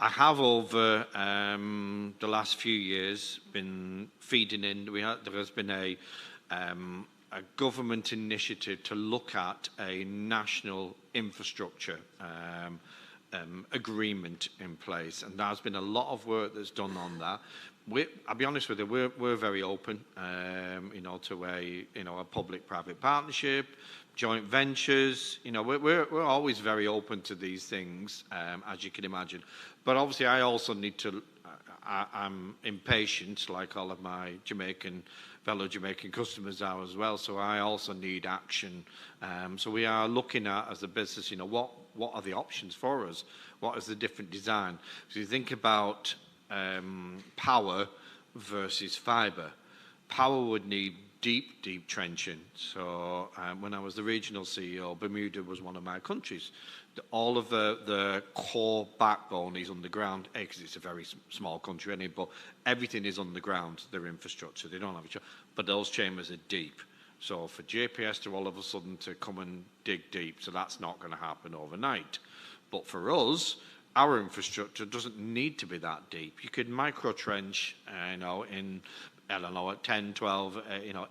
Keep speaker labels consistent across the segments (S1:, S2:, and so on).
S1: I have over the last few years been feeding in. There has been a government initiative to look at a national infrastructure agreement in place, and there's been a lot of work that's done on that. I'll be honest with you, we're very open, to a public-private partnership, joint ventures. We're always very open to these things, as you can imagine. But obviously, I also need to. I'm impatient, like all of my fellow Jamaican customers are as well. So I also need action. So we are looking at, as a business, what are the options for us? What is the different design? So you think about power versus fibre. Power would need deep trenching. So when I was the regional CEO, Bermuda was one of my countries. All of the core backbone is underground, because it's a very small country anyway, but everything is underground, their infrastructure. They don't have each other. But those chambers are deep. So for JPS to all of a sudden to come and dig deep, so that's not going to happen overnight. But for us, our infrastructure doesn't need to be that deep. You could micro trench, in at 10, 12,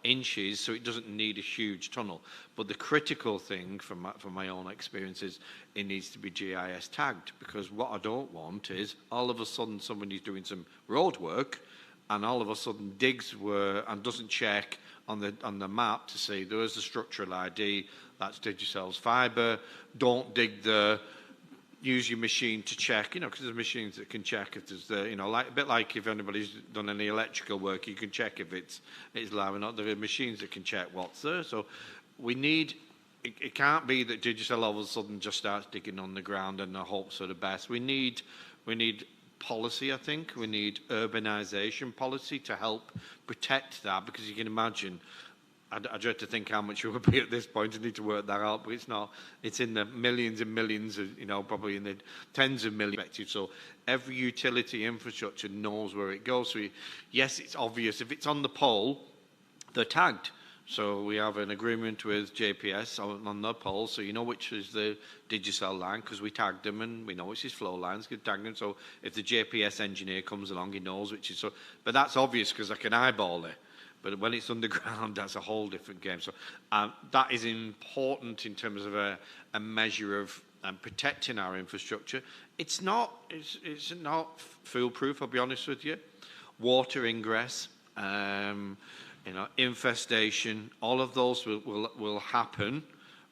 S1: inches, so it doesn't need a huge tunnel. But the critical thing from my own experience is it needs to be GIS tagged, because what I don't want is all of a sudden somebody's doing some road work and all of a sudden digs and doesn't check on the map to say there's the structural ID, that's Digicel's fibre, don't dig use your machine to check, because there's machines that can check if there's a bit like if anybody's done any electrical work, you can check if it's live or not. There are machines that can check what's there. So we need, it can't be that Digicel all of a sudden just starts digging on the ground and the hopes for the best. We need policy, I think. We need urbanization policy to help protect that, because you can imagine, I dread to think how much it would be at this point. I need to work that out, but it's not. It's in the millions and millions, probably in the tens of millions. So every utility infrastructure knows where it goes. So yes, it's obvious. If it's on the pole, they're tagged. So we have an agreement with JPS on the pole, so you know which is the Digicel line, because we tagged them, and we know which is flow lines, we tagged them. So if the JPS engineer comes along, he knows which is. So, but that's obvious because I can eyeball it. But when it's underground, that's a whole different game. So that is important in terms of a measure of protecting our infrastructure. It's not foolproof, I'll be honest with you. Water ingress, infestation, all of those will happen.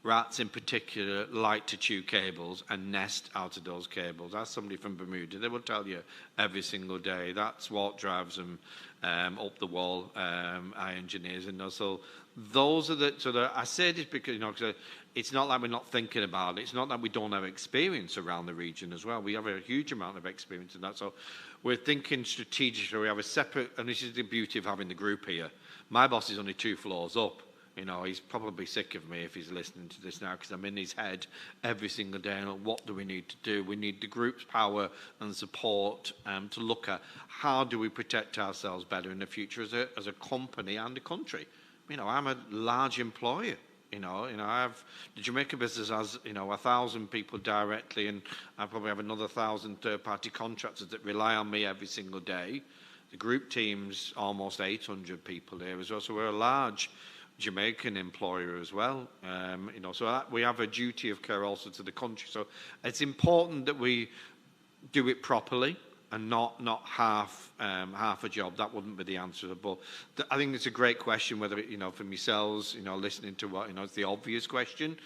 S1: Rats in particular like to chew cables and nest out of those cables. Ask somebody from Bermuda, they will tell you every single day. That's what drives them up the wall, our engineers. And so those are I say this because, it's not like we're not thinking about it. It's not that we don't have experience around the region as well. We have a huge amount of experience in that. So we're thinking strategically. We have a separate, and this is the beauty of having the group here. My boss is only 2 floors up. He's probably sick of me if he's listening to this now, because I'm in his head every single day. And what do we need to do? We need the group's power and support to look at how do we protect ourselves better in the future as a company and a country. I'm a large employer. I have the Jamaica business has 1,000 people directly, and I probably have another 1,000 third-party contractors that rely on me every single day. The group team's almost 800 people here as well, so we're a large Jamaican employer as well, so that we have a duty of care also to the country. So it's important that we do it properly and not half a job. That wouldn't be the answer. But I think it's a great question. Whether from yourselves, listening to what it's the obvious question.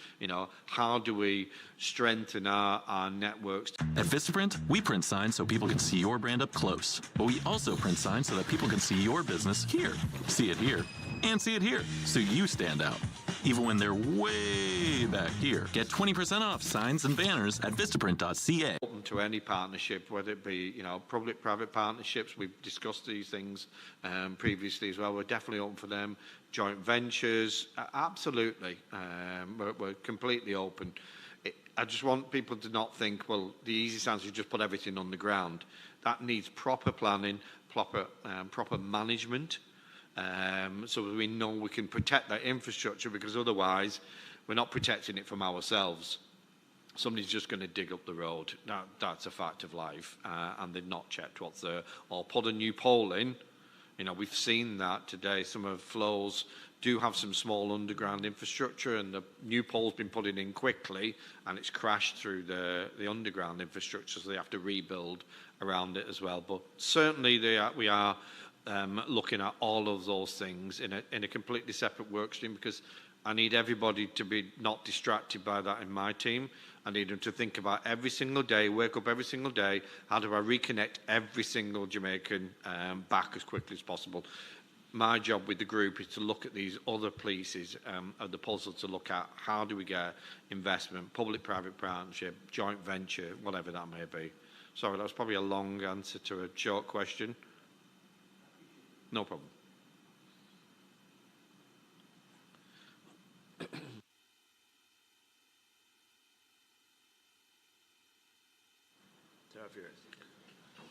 S1: How do we strengthen our networks?
S2: At Vistaprint, we print signs so people can see your brand up close, but we also print signs so that people can see your business here, see it here, and see it here, so you stand out, even when they're way back here. Get 20% off signs and banners at Vistaprint.ca.
S1: Open to any partnership, whether it be public-private partnerships. We've discussed these things previously as well. We're definitely open for them. Joint ventures, absolutely. We're completely open. I just want people to not think, well, the easy answer is just put everything on the ground. That needs proper planning, proper management. So we know we can protect that infrastructure, because otherwise we're not protecting it from ourselves. somebody's just going to dig up the road. That's a fact of life, and they've not checked what's there, or put a new pole in. You know, we've seen that today. Some of flows do have some small underground infrastructure, and the new pole's been put in quickly, and it's crashed through the underground infrastructure, so they have to rebuild around it as well. But certainly we are looking at all of those things in a completely separate work stream, because I need everybody to be not distracted by that in my team. I need them to think about every single day, wake up every single day, how do I reconnect every single Jamaican back as quickly as possible. My job with the group is to look at these other pieces of the puzzle, to look at how do we get investment, public-private partnership, joint venture, whatever that may be. Sorry, that was probably a long answer to a short question. No problem.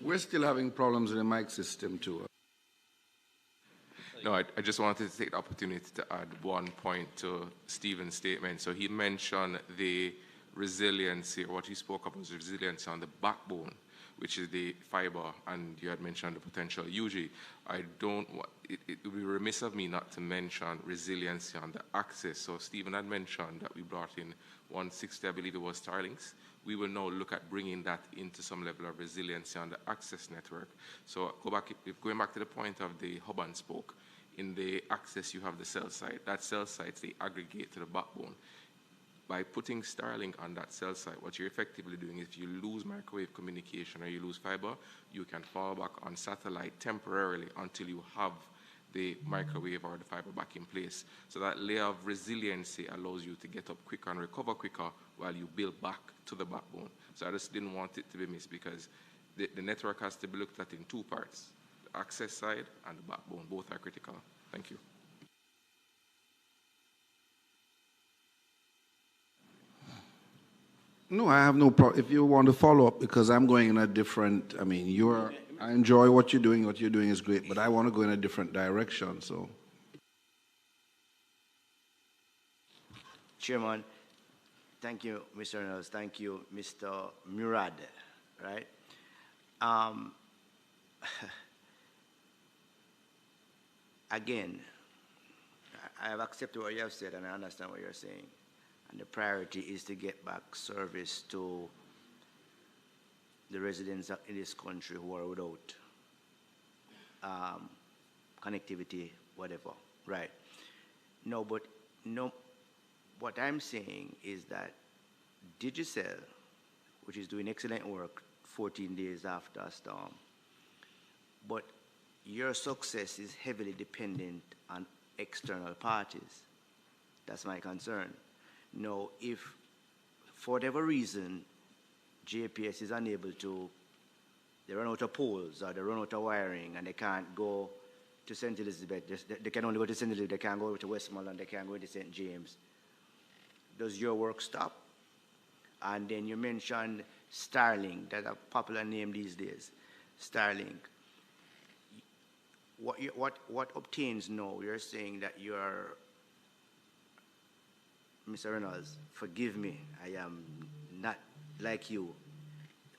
S3: We're still having problems with the mic system too.
S4: No, I just wanted to take the opportunity to add one point to Stephen's statement. So he mentioned the resiliency, or what he spoke of was resiliency on the backbone, which is the fiber, and you had mentioned the potential UG. It would be remiss of me not to mention resiliency on the access. So Stephen had mentioned that we brought in 160, I believe it was, Starlinks. We will now look at bringing that into some level of resiliency on the access network. So going back to the point of the hub and spoke, in the access you have the cell site. That cell site, they aggregate to the backbone. By putting Starlink on that cell site, what you're effectively doing is, if you lose microwave communication or you lose fiber, you can fall back on satellite temporarily until you have the microwave or the fiber back in place. So that layer of resiliency allows you to get up quicker and recover quicker while you build back to the backbone. So I just didn't want it to be missed, because the network has to be looked at in two parts: the access side and the backbone. Both are critical. Thank you.
S3: No, I have no problem. If you want to follow up, because I'm going in a different, I mean, I enjoy what you're doing is great, but I want to go in a different direction, so.
S5: Chairman, thank you, Mr. Reynolds. Thank you, Mr. Murad, right? Again, I have accepted what you have said, and I understand what you're saying. And the priority is to get back service to the residents in this country who are without connectivity, whatever, right? No, but no, what I'm saying is that Digicel, which is doing excellent work 14 days after a storm, but your success is heavily dependent on external parties. That's my concern. Now, if for whatever reason JPS is unable to, they run out of poles or they run out of wiring and they can't go to St. Elizabeth, they can only go to St. Elizabeth, they can't go to Westmoreland, they can't go to St. James, does your work stop? And then you mentioned Starlink, that's a popular name these days, Starlink. What obtains now? You're saying that you're, Mr. Reynolds, forgive me, I am not like you,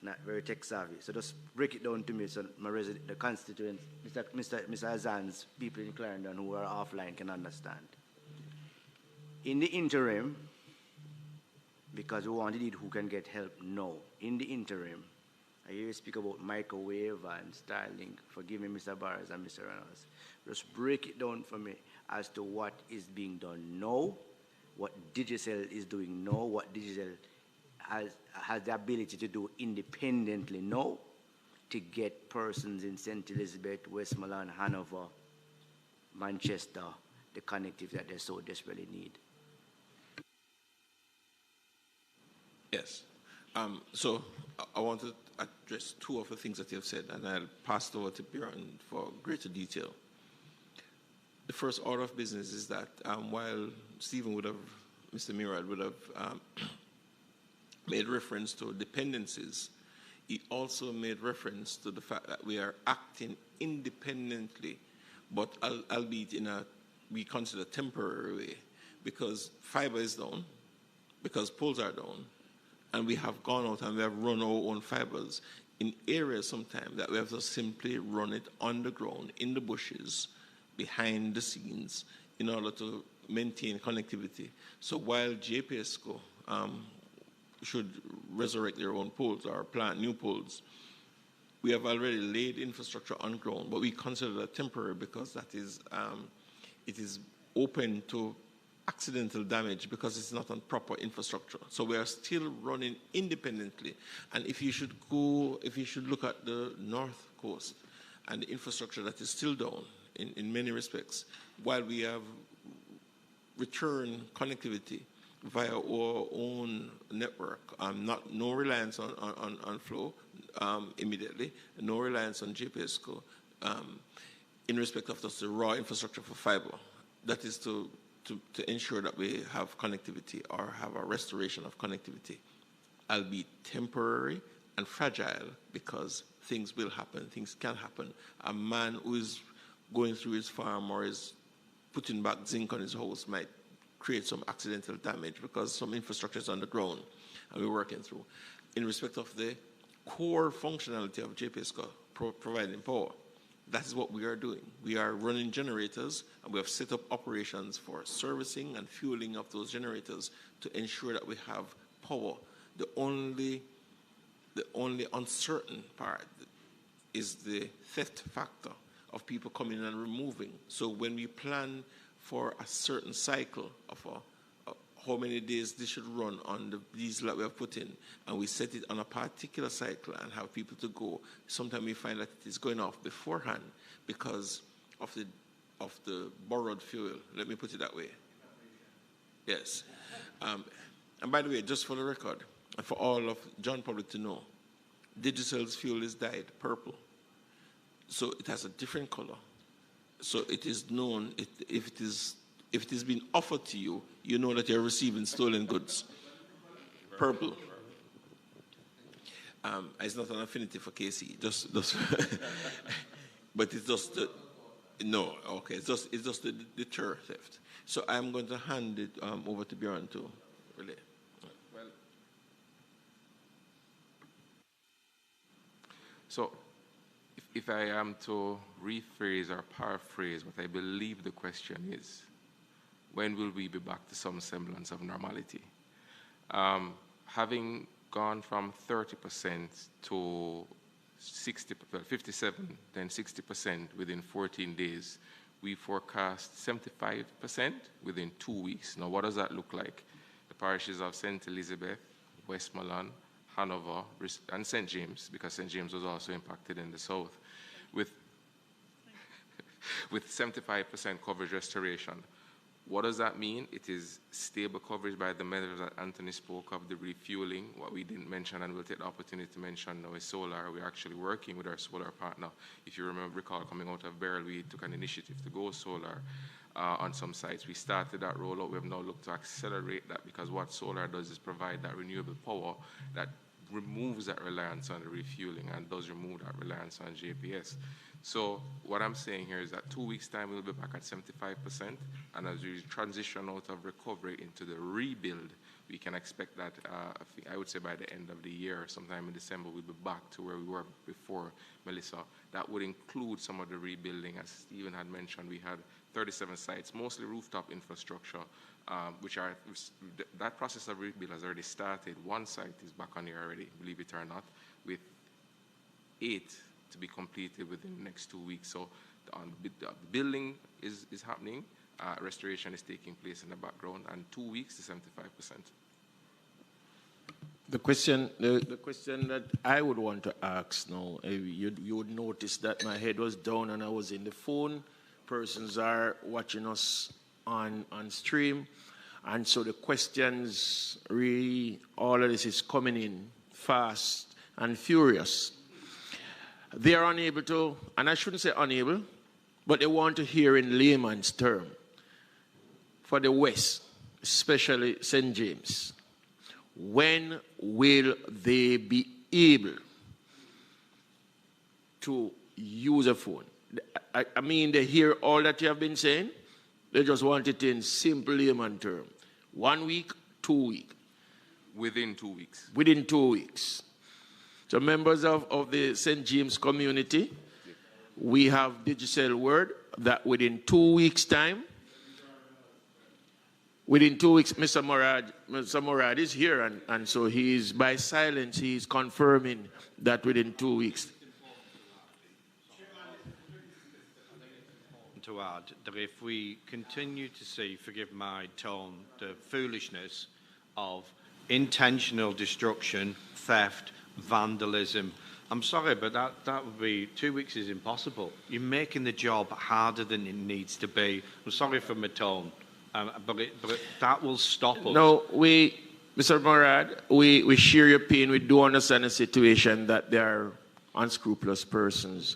S5: not very tech savvy. So just break it down to me so my the constituents, Mr. Azan's people in Clarendon who are offline can understand. In the interim, because we want to need who can get help now, in the interim, I hear you speak about microwave and Starlink. Forgive me, Mr. Barres and Mr. Reynolds. Just break it down for me as to what is being done now, what Digicel is doing now, what Digicel has the ability to do independently now to get persons in St. Elizabeth, Westmoreland, Hanover, Manchester, the connectivity that they so desperately need.
S6: Yes. So I want to address two of the things that you have said, and I'll pass it over to Bjorn for greater detail. The first order of business is that while Stephen would have, Mr. Murad would have made reference to dependencies, he also made reference to the fact that we are acting independently, but albeit in a, we consider temporary way, because fiber is down, because poles are down, and we have gone out and we have run our own fibers in areas sometimes that we have to simply run it on the ground, in the bushes, behind the scenes, in order to maintain connectivity. So while JPSCO should resurrect their own poles or plant new poles, we have already laid infrastructure on ground, but we consider that temporary because that is, it is open to accidental damage because it's not on proper infrastructure. So we are still running independently. And if you should look at the North Coast and the infrastructure that is still down in many respects, while we have returned connectivity via our own network, no reliance on flow immediately, no reliance on JPSCO, in respect of just the raw infrastructure for fiber. That is to ensure that we have connectivity or have a restoration of connectivity. Albeit temporary and fragile because things will happen, things can happen. A man who is going through his farm or is putting back zinc on his house might create some accidental damage because some infrastructure is on the ground and we're working through. In respect of the core functionality of JPSCO providing power, that is what we are doing. We are running generators and we have set up operations for servicing and fueling of those generators to ensure that we have power. The only uncertain part is the theft factor of people coming and removing. So when we plan for a certain cycle of how many days this should run on the diesel that we have put in, and we set it on a particular cycle and have people to go, sometimes we find that it is going off beforehand because of the borrowed fuel. Let me put it that way. Yes. And by the way, just for the record, and for all of John public to know, Digicel's fuel is dyed purple. So it has a different color. So it is known, if it is being offered to you, you know that you're receiving stolen goods. Purple. It's not an affinity for KC, just but it's just no, okay, it's just the deter theft. So I'm going to hand it over to Bjorn to relay.
S4: Well, so if I am to rephrase or paraphrase what I believe the question is, when will we be back to some semblance of normality? Having gone from 30% to 57, then 60% within 14 days, we forecast 75% within 2 weeks. Now, what does that look like? The parishes of St. Elizabeth, Westmoreland, Hanover, and St. James, because St. James was also impacted in the south, with 75% coverage restoration. What does that mean? It is stable coverage by the measures that Anthony spoke of, the refueling. What we didn't mention, and we'll take the opportunity to mention now, is solar. We're actually working with our solar partner. If you recall, coming out of Beryl, we took an initiative to go solar on some sites. We started that rollout. We have now looked to accelerate that because what solar does is provide that renewable power that removes that reliance on the refueling and does remove that reliance on JPS. So what I'm saying here is that 2 weeks' time we'll be back at 75%, and as we transition out of recovery into the rebuild, we can expect that, I would say by the end of the year, sometime in December, we'll be back to where we were before, Melissa. That would include some of the rebuilding. As Stephen had mentioned, we had 37 sites, mostly rooftop infrastructure, that process of rebuild has already started. One site is back on here already, believe it or not, with 8 to be completed within the next 2 weeks. So the building is happening, restoration is taking place in the background, and 2 weeks to 75%.
S6: The question that I would want to ask now, you would notice that my head was down and I was in the phone. Persons are watching us on stream, and so the questions, really, all of this is coming in fast and furious. They are unable to, and I shouldn't say unable, but they want to hear in layman's term, for the West, especially St. James, when will they be able to use a phone? I mean, they hear all that you have been saying. They just want it in simple layman term. 1 week, 2 weeks.
S4: Within 2 weeks.
S6: Within 2 weeks. So members of the St. James community, we have Digicel word that within 2 weeks' time, within 2 weeks, Mr. Morad is here, and so he is, by silence, he is confirming that within 2 weeks.
S1: To add that if we continue to see, forgive my tone, the foolishness of intentional destruction, theft, vandalism, I'm sorry, but that would be 2 weeks is impossible. You're making the job harder than it needs to be. I'm sorry for my tone, but that will stop us.
S6: No, Mr. Morad, we share your pain. We do understand the situation that there are unscrupulous persons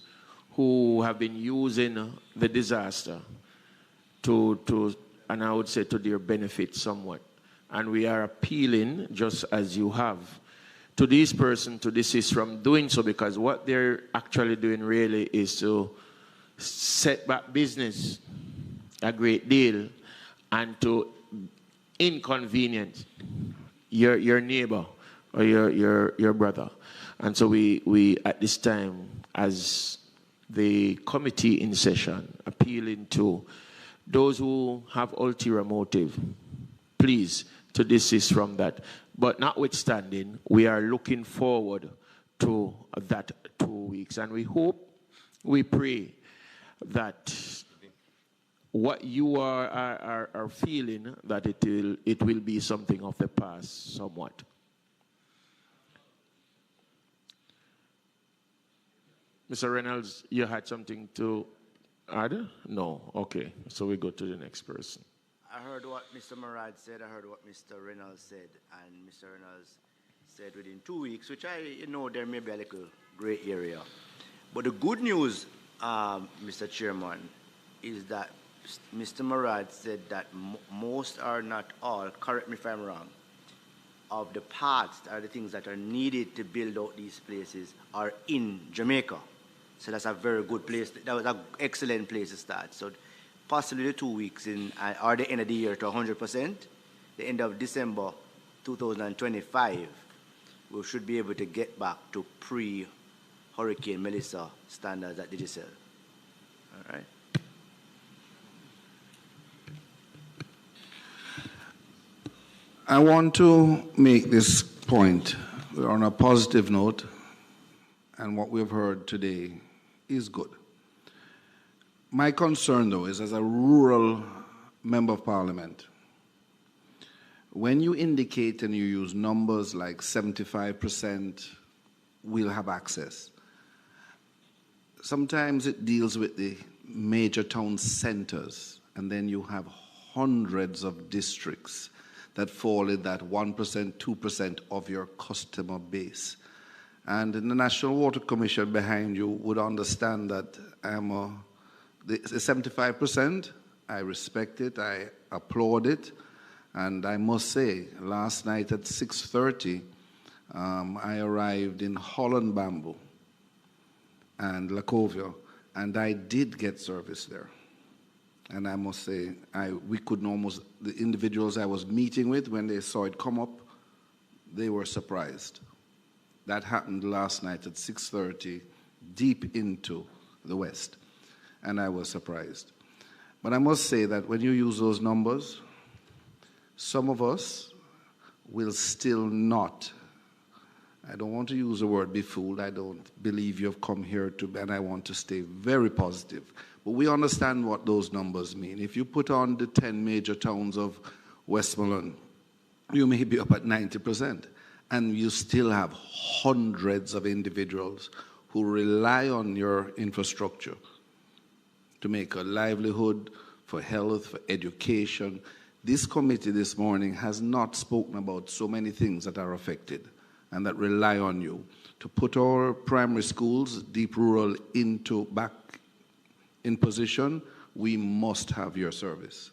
S6: who have been using the disaster and I would say to their benefit somewhat. And we are appealing, just as you have, to these persons to desist from doing so, because what they're actually doing really is to set back business a great deal and to inconvenience your neighbor or your brother. And so we at this time, as the committee in session, appealing to those who have ulterior motive, please, to desist from that. But notwithstanding, we are looking forward to that 2 weeks. And we hope, we pray that what you are feeling, that it will be something of the past somewhat. Mr. Reynolds, you had something to add? No? Okay. So we go to the next person.
S5: I heard what Mr. Morad said, I heard what Mr. Reynolds said, and Mr. Reynolds said within 2 weeks, which there may be a little gray area. But the good news, Mr. Chairman, is that Mr. Morad said that most are not all, correct me if I'm wrong, of the parts are the things that are needed to build out these places are in Jamaica. So that's a very good place. That was an excellent place to start. So possibly the 2 weeks or the end of the year to 100%, the end of December 2025, we should be able to get back to pre-Hurricane Melissa standards at Digicel. All right.
S3: I want to make this point. We're on a positive note, and what we've heard today is good. My concern, though, is as a rural member of parliament, when you indicate and you use numbers like 75% will have access, sometimes it deals with the major town centers, and then you have hundreds of districts that fall in that 1%, 2% of your customer base. And the National Water Commission behind you would understand that the 75%, I respect it, I applaud it, and I must say, last night at 6:30, I arrived in Holland Bamboo and Lacovia, and I did get service there. And I must say, the individuals I was meeting with, when they saw it come up, they were surprised. That happened last night at 6:30, deep into the West, and I was surprised. But I must say that when you use those numbers, some of us will still not, I don't want to use the word befooled, I don't believe you've come here and I want to stay very positive. But we understand what those numbers mean. If you put on the 10 major towns of Westmoreland, you may be up at 90%. And you still have hundreds of individuals who rely on your infrastructure to make a livelihood, for health, for education. This committee this morning has not spoken about so many things that are affected and that rely on you to put our primary schools, deep rural, back in position. We must have your service.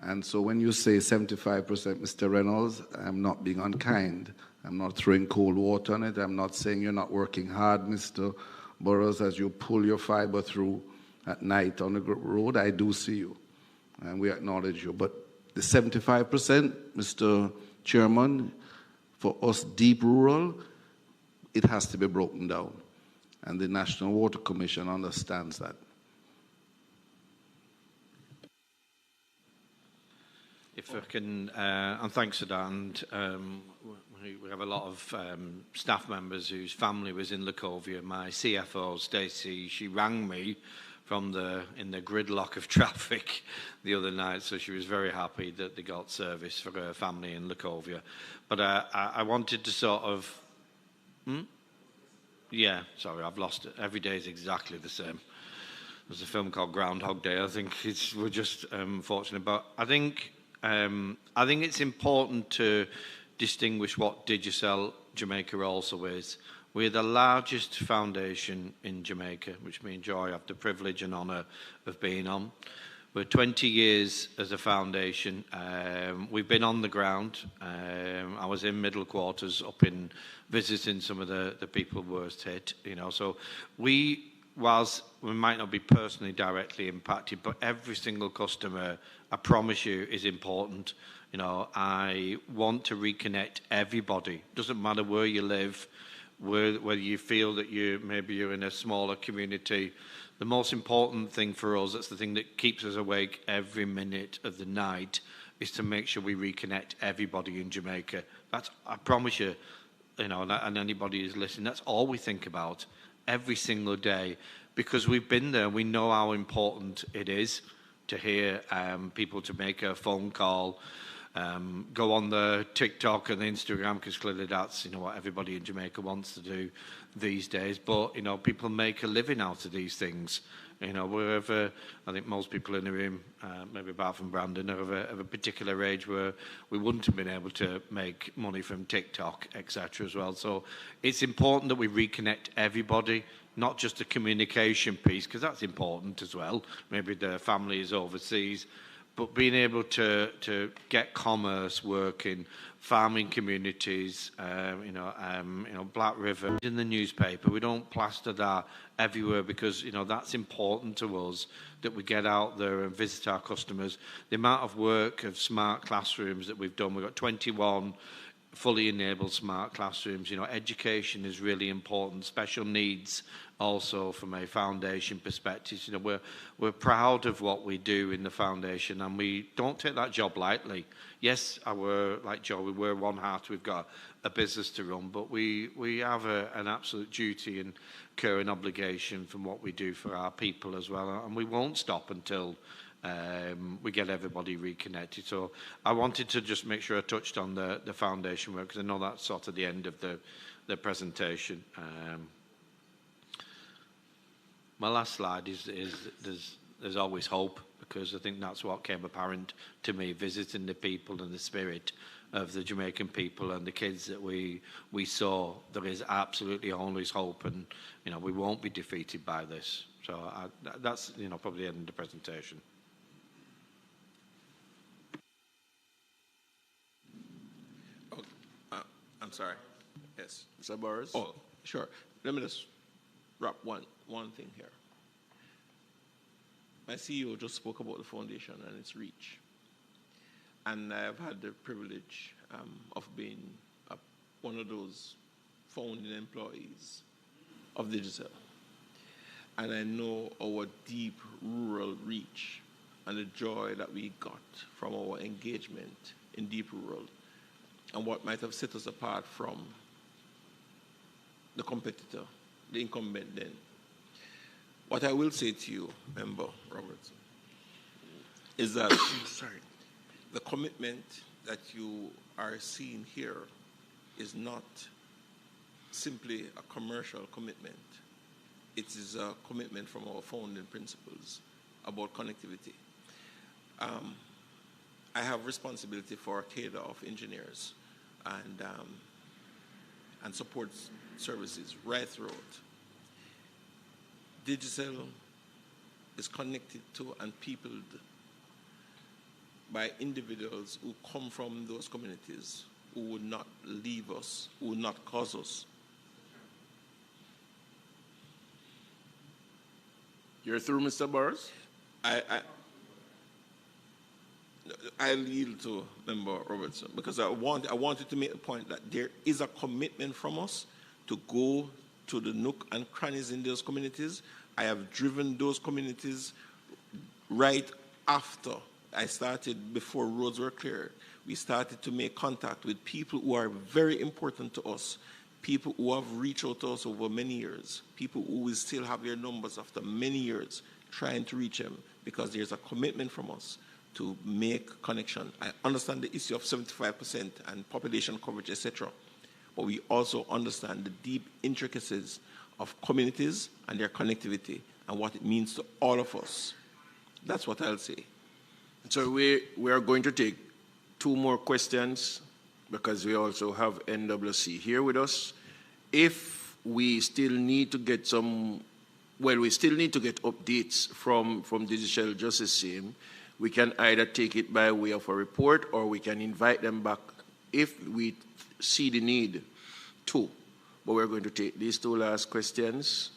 S3: And so when you say 75%, Mr. Reynolds, I'm not being unkind. I'm not throwing cold water on it. I'm not saying you're not working hard, Mr. Burrows, as you pull your fiber through at night on the road. I do see you, and we acknowledge you. But the 75%, Mr. Chairman, For us, deep rural, it has to be broken down. And the National Water Commission understands that.
S1: If I can, and thanks for that, and we have a lot of staff members whose family was in Lacovia. My CFO, Stacey, she rang me in the gridlock of traffic the other night, so she was very happy that they got service for her family in Lacovia. But I wanted to sort of... Yeah, sorry, I've lost it. Every day is exactly the same. There's a film called Groundhog Day. I think we're just fortunate. But I think it's important to distinguish what Digicel Jamaica also is. We're the largest foundation in Jamaica, which me and Joy have the privilege and honour of being on. We're 20 years as a foundation. We've been on the ground. I was in Middle Quarters up in visiting some of the people worst hit, you know. So whilst we might not be personally directly impacted, but every single customer, I promise you, is important. You know, I want to reconnect everybody. Doesn't matter where you live, whether you feel that maybe you're in a smaller community. The most important thing for us, that's the thing that keeps us awake every minute of the night, is to make sure we reconnect everybody in Jamaica. That's, I promise you, you know, and anybody who's listening, that's all we think about every single day, because we've been there. We know how important it is to hear people to make a phone call, go on the TikTok and the Instagram, because clearly that's, you know, what everybody in Jamaica wants to do these days. But, you know, people make a living out of these things. You know, wherever, I think most people in the room, maybe apart from Brandon, are of a particular age where we wouldn't have been able to make money from TikTok, etc. as well. So it's important that we reconnect everybody, not just the communication piece, because that's important as well. Maybe the family is overseas, but being able to get commerce working, farming communities, you know, Black River in the newspaper. We don't plaster that everywhere, because, you know, that's important to us, that we get out there and visit our customers. The amount of work of smart classrooms that we've done, we've got 21 fully enabled smart classrooms. You know, education is really important. Special needs also from a foundation perspective. You know, we're proud of what we do in the foundation, and we don't take that job lightly. Yes, like Joe, we wear one hat, we've got a business to run, but we have an absolute duty and care and obligation from what we do for our people as well, and we won't stop until we get everybody reconnected. So I wanted to just make sure I touched on the foundation work, because I know that's sort of the end of the presentation. My last slide is there's always hope, because I think that's what came apparent to me visiting the people and the spirit of the Jamaican people and the kids that we saw. There is absolutely always hope, and, you know, we won't be defeated by this. So that's, you know, probably the end of the presentation.
S6: I'm sorry. Yes.
S7: Mr. Burris?
S6: Oh, sure. Let me just wrap one thing here. My CEO just spoke about the foundation and its reach. And I've had the privilege of being one of those founding employees of Digicel. And I know our deep rural reach and the joy that we got from our engagement in deep rural, and what might have set us apart from the competitor, the incumbent then. What I will say to you, Member Robertson, is that the commitment that you are seeing here is not simply a commercial commitment. It is a commitment from our founding principles about connectivity. I have responsibility for a cadre of engineers and support services right throughout. Digicel is connected to and peopled by individuals who come from those communities, who would not leave us, who would not cause us.
S7: You're through, Mr. Burris?
S6: I'll yield to Member Robertson because I wanted to make the point that there is a commitment from us to go to the nook and crannies in those communities. I have driven those communities right after I started, before roads were cleared. We started to make contact with people who are very important to us, people who have reached out to us over many years, people who will still have their numbers after many years, trying to reach them because there's a commitment from us to make connection. I understand the issue of 75% and population coverage, etc. But we also understand the deep intricacies of communities and their connectivity and what it means to all of us. That's what I'll say.
S7: So we are going to take 2 more questions because we also have NWC here with us. If we still need to get we still need to get updates from Digital Justice Team, we can either take it by way of a report or we can invite them back if we see the need to. But we're going to take these 2 last questions,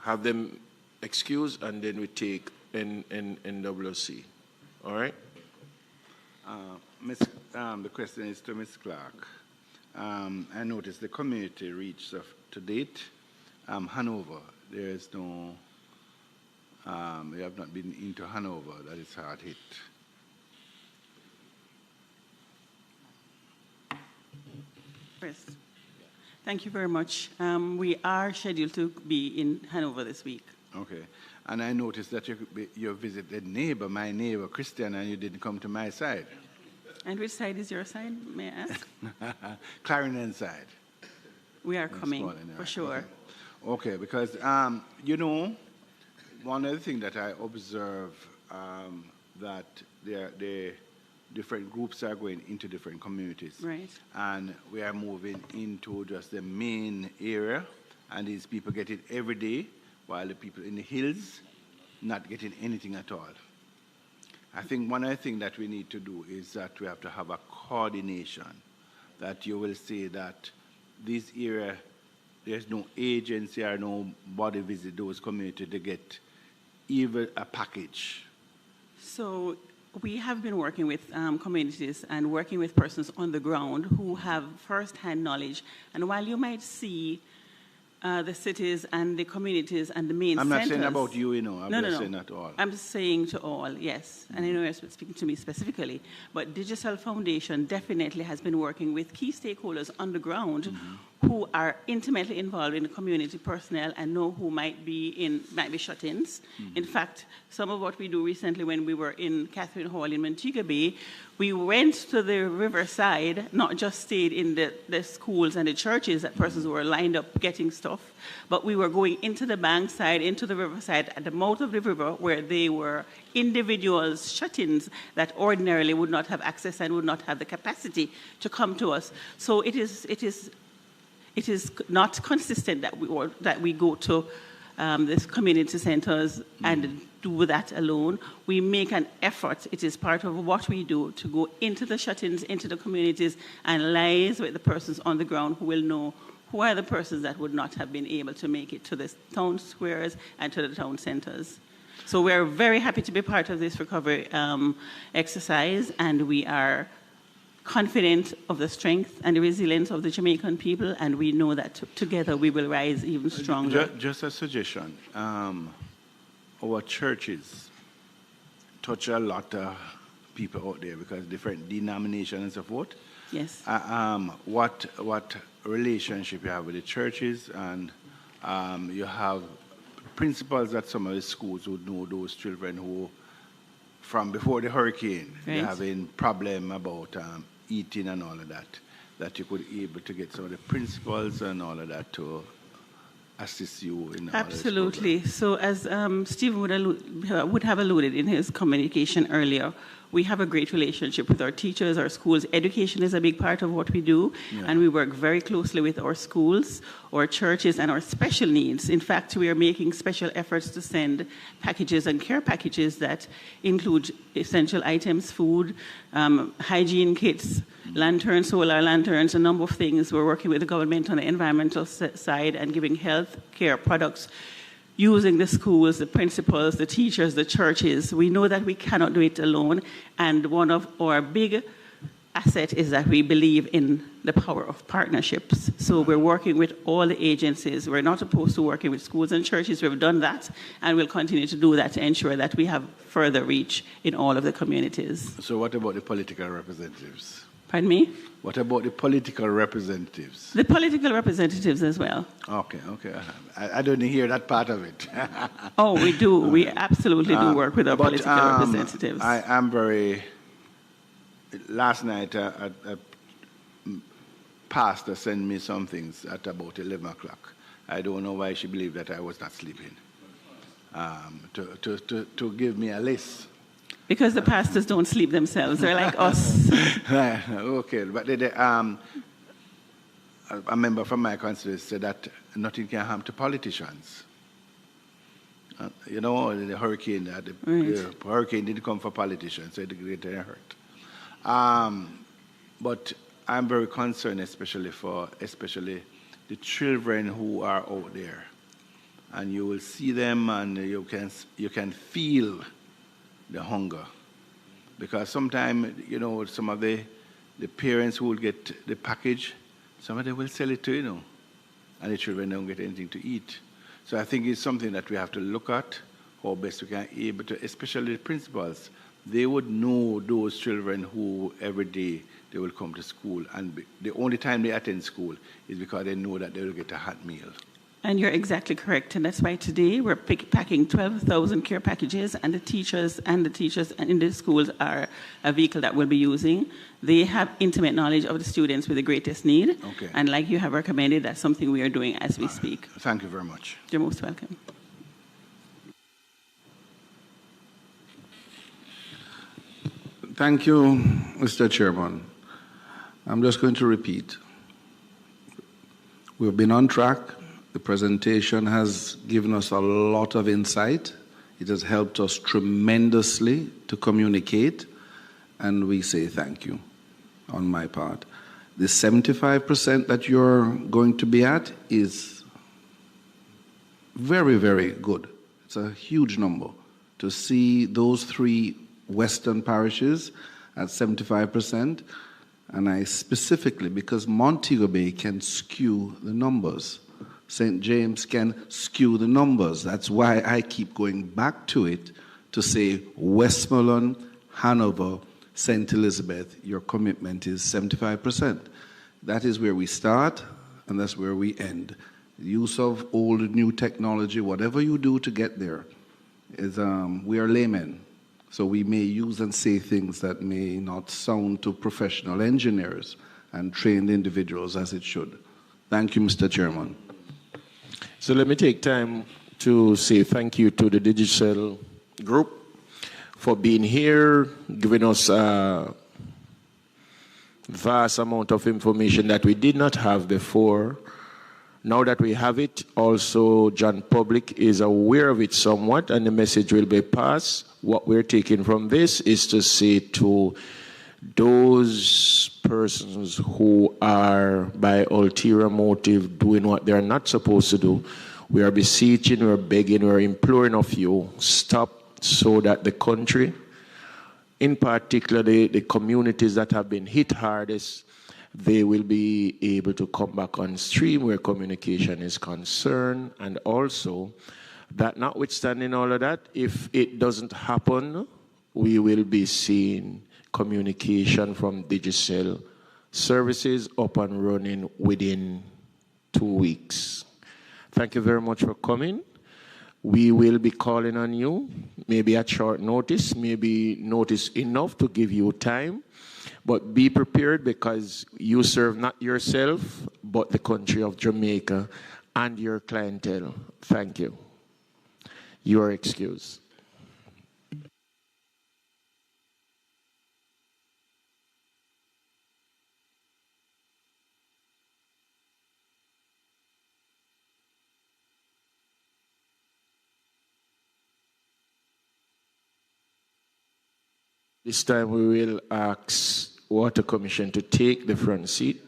S7: have them excused, and then we take NWC. All right?
S3: The question is to Ms. Clark. I noticed the community reach to date. Hanover, there is no, we have not been into Hanover, that is hard hit.
S8: Chris, thank you very much. We are scheduled to be in Hanover this week.
S3: Okay. And I noticed that you visited my neighbor, Christian, and you didn't come to my side.
S8: And which side is your side, may I ask?
S3: Clarendon side.
S8: We are coming, for sure.
S3: Okay, because, you know, one of the things that I observe that the different groups are going into different communities.
S8: Right.
S3: And we are moving into just the main area, and these people get it every day, while the people in the hills not getting anything at all. I think one of the things that we need to do is that we have to have a coordination, that you will see that this area, there's no agency or nobody visit those communities to get even a package.
S8: So we have been working with communities and working with persons on the ground who have first-hand knowledge. And while you might see the cities and the communities and the main centers.
S3: I'm not saying about you, you know. I'm just saying that all.
S8: I'm saying to all, yes. And I know you're speaking to me specifically. But Digital Foundation definitely has been working with key stakeholders on the ground who are intimately involved in the community personnel and know who might be shut-ins. In fact, some of what we do recently when we were in Catherine Hall in Montego Bay, we went to the riverside, not just stayed in the schools and the churches that persons were lined up getting stuff, but we were going into the bank side, into the riverside, at the mouth of the river where they were individuals, shut-ins, that ordinarily would not have access and would not have the capacity to come to us. So it is not consistent that we go to these community centers and do that alone. We make an effort. It is part of what we do to go into the shut-ins, into the communities, and liaise with the persons on the ground who will know who are the persons that would not have been able to make it to the town squares and to the town centers. So we're very happy to be part of this recovery exercise, and we are confident of the strength and the resilience of the Jamaican people, and we know that together we will rise even stronger.
S3: Just a suggestion. Our churches touch a lot of people out there because different denominations and so forth.
S8: Yes.
S3: What relationship you have with the churches, and you have principals at some of the schools who know those children who, from before the hurricane,
S8: right,
S3: they're having problem about eating and all of that you could be able to get some of the principals and all of that to assist you in all
S8: absolutely. So as Stephen would have alluded in his communication earlier, we have a great relationship with our teachers, our schools. Education is a big part of what we do, and we work very closely with our schools, our churches, and our special needs. In fact, we are making special efforts to send packages and care packages that include essential items, food, hygiene kits, lanterns, solar lanterns, a number of things. We're working with the government on the environmental side and giving health care products using the schools, the principals, the teachers, the churches. We know that we cannot do it alone, and one of our big asset is that we believe in the power of partnerships. So we're working with all the agencies. We're not opposed to working with schools and churches. We've done that, and we'll continue to do that to ensure that we have further reach in all of the communities.
S9: So what about the political representatives?
S8: Pardon me?
S9: What about the political representatives?
S8: The political representatives as well.
S9: Okay. I don't hear that part of it.
S8: Oh, we do. We absolutely do work with our
S9: But,
S8: political representatives.
S9: I am very... Last night, a pastor sent me some things at about 11 o'clock. I don't know why she believed that I was not sleeping. To give me a list.
S8: Because the pastors don't sleep themselves. They're like us.
S9: Okay, but a member from my constituency said that nothing can happen to politicians. You know, the hurricane, the hurricane didn't come for politicians, so it didn't get hurt. But I'm very concerned, especially the children who are out there, and you will see them, and you can feel the hunger, because sometimes some of the parents who will get the package, some of them will sell it to and the children don't get anything to eat. So I think it's something that we have to look at how best we can able to, especially the principals. They would know those children who every day they will come to school, and the only time they attend school is because they know that they will get a hot meal.
S8: And you're exactly correct. And that's why today we're packing 12,000 care packages, and the teachers in the schools are a vehicle that we'll be using. They have intimate knowledge of the students with the greatest need.
S9: Okay.
S8: And like you have recommended, that's something we are doing as we speak.
S9: Thank you very much.
S8: You're most welcome.
S3: Thank you, Mr. Chairman. I'm just going to repeat. We've been on track. The presentation has given us a lot of insight. It has helped us tremendously to communicate, and we say thank you on my part. The 75% that you're going to be at is very, very good. It's a huge number to see those three Western parishes at 75%, and I specifically, because Montego Bay can skew the numbers. St. James can skew the numbers. That's why I keep going back to it to say Westmoreland, Hanover, St. Elizabeth, your commitment is 75%. That is where we start, and that's where we end. The use of old, new technology, whatever you do to get there, is we are laymen. So we may use and say things that may not sound to professional engineers and trained individuals as it should. Thank you, Mr. Chairman.
S7: So let me take time to say thank you to the Digicel group for being here, giving us a vast amount of information that we did not have before. Now that we have it, also John Public is aware of it somewhat, and the message will be passed. What we're taking from this is to say to those persons who are by ulterior motive doing what they're not supposed to do, we are beseeching, we're begging, we're imploring of you, stop, so that the country, in particular the communities that have been hit hardest, they will be able to come back on stream where communication is concerned, and also that notwithstanding all of that, if it doesn't happen, we will be seeing communication from Digicel services up and running within 2 weeks. Thank you very much for coming. We will be calling on you, maybe at short notice, maybe notice enough to give you time. But be prepared, because you serve not yourself, but the country of Jamaica and your clientele. Thank you. You are excused. This time we will ask Water Commission to take the front seat.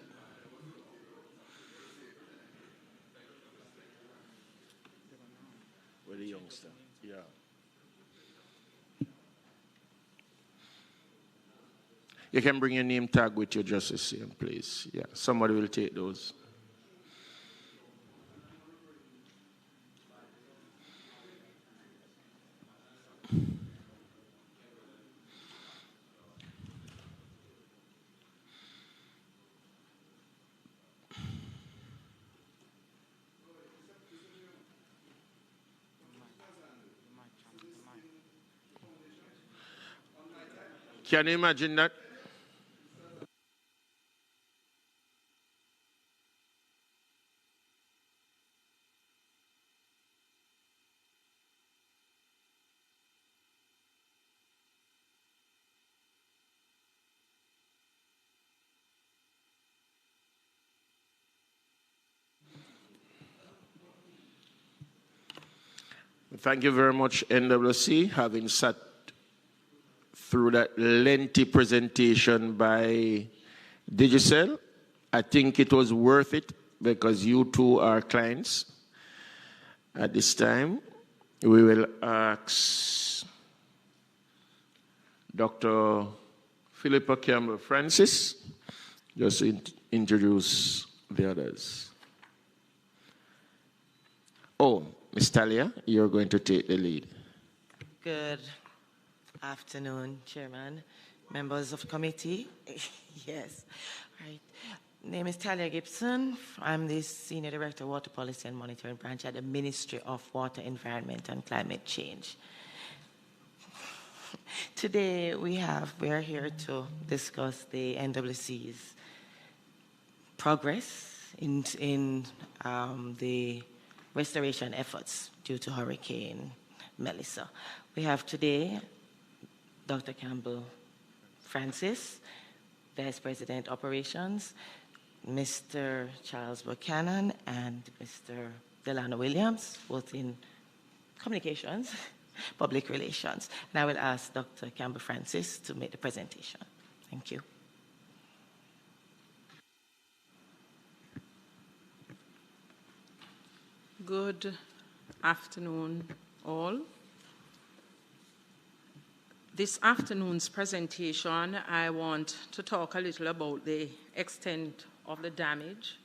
S7: with the youngster. Yeah. You can bring your name tag with you just the same, please. Yeah, somebody will take those. Can you imagine that? Thank you very much, NWC, having sat through that lengthy presentation by Digicel. I think it was worth it because you two are clients. At this time, we will ask Dr. Philippa Campbell Francis just to introduce the others. Oh, Ms. Talia, you're going to take the lead.
S10: Good afternoon, Chairman, members of the committee. Yes, right. Name is Talia Gibson. I'm the Senior Director of Water Policy and Monitoring Branch at the Ministry of Water, Environment and Climate Change. Today we are here to discuss the NWC's progress in the restoration efforts due to Hurricane Melissa. We have today Dr. Campbell Francis, Vice President Operations, Mr. Charles Buchanan, and Mr. Delano Williams, both in communications, public relations. And I will ask Dr. Campbell Francis to make the presentation. Thank you.
S11: Good afternoon, all. This afternoon's presentation, I want to talk a little about the extent of the damage,